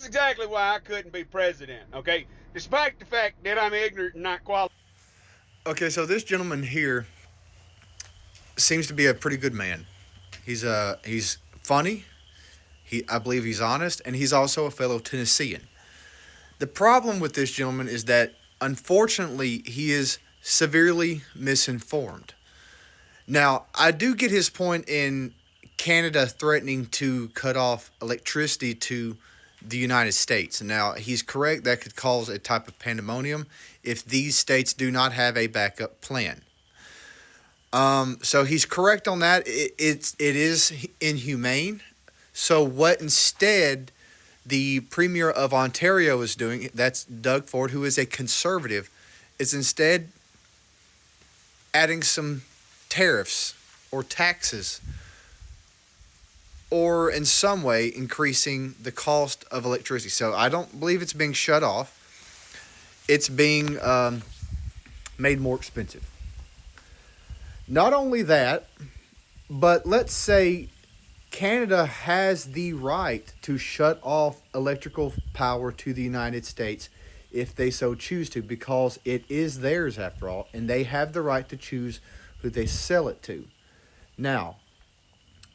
That's exactly why I couldn't be president, okay? Despite the fact that I'm ignorant and not qualified. Okay, so this gentleman here seems to be a pretty good man. He's funny. I believe he's honest, and he's also a fellow Tennessean. The problem with this gentleman is that unfortunately he is severely misinformed. Now, I do get his point in Canada threatening to cut off electricity to the United States. Now, he's correct, that could cause a type of pandemonium if these states do not have a backup plan. So he's correct on that. It is inhumane. So what instead the Premier of Ontario is doing, that's Doug Ford, who is a conservative, is instead adding some tariffs or taxes or in some way increasing the cost of electricity. So I don't believe it's being shut off. It's being made more expensive. Not only that, but let's say Canada has the right to shut off electrical power to the United States if they so choose to, because it is theirs after all, and they have the right to choose who they sell it to. Now,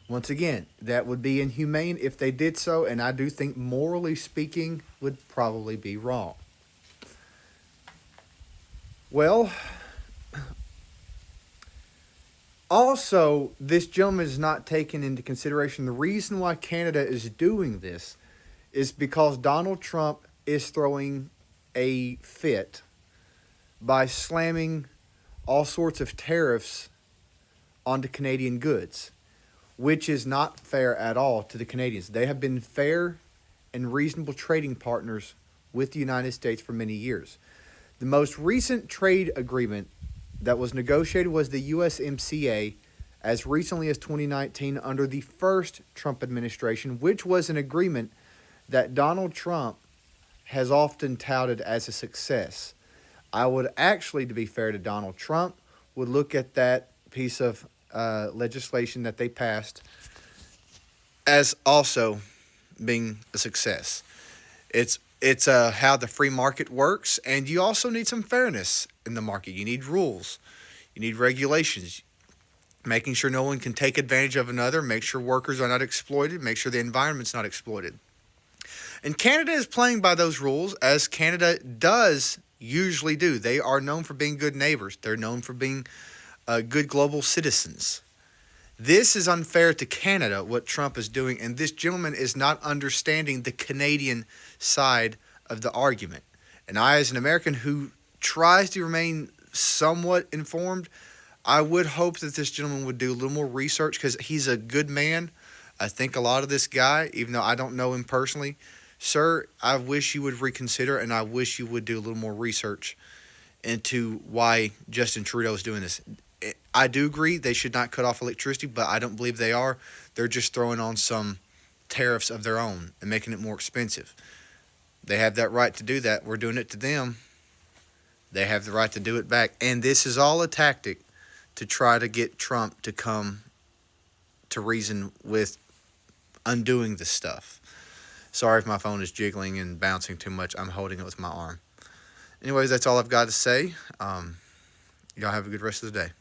once again, that would be inhumane if they did so, and I do think morally speaking would probably be wrong. Well, also, this gentleman is not taking into consideration the reason why Canada is doing this is because Donald Trump is throwing a fit by slamming all sorts of tariffs onto Canadian goods, which is not fair at all to the Canadians. They have been fair and reasonable trading partners with the United States for many years. The most recent trade agreement that was negotiated was the USMCA as recently as 2019 under the first Trump administration, which was an agreement that Donald Trump has often touted as a success. I would actually, to be fair to Donald Trump, would look at that piece of legislation that they passed as also being a success. It's how the free market works, and you also need some fairness in the market. You need rules, you need regulations, making sure no one can take advantage of another, make sure workers are not exploited, make sure the environment's not exploited. And Canada is playing by those rules, as Canada does usually do. They are known for being good neighbors. They're known for being good global citizens. This is unfair to Canada, what Trump is doing, and this gentleman is not understanding the Canadian side of the argument. And I, as an American who tries to remain somewhat informed, I would hope that this gentleman would do a little more research, because he's a good man. I think a lot of this guy, even though I don't know him personally, sir, I wish you would reconsider, and I wish you would do a little more research into why Justin Trudeau is doing this. I do agree they should not cut off electricity, but I don't believe they are. They're just throwing on some tariffs of their own and making it more expensive. They have that right to do that. We're doing it to them. They have the right to do it back. And this is all a tactic to try to get Trump to come to reason with undoing this stuff. Sorry if my phone is jiggling and bouncing too much. I'm holding it with my arm. Anyways, that's all I've got to say. Y'all have a good rest of the day.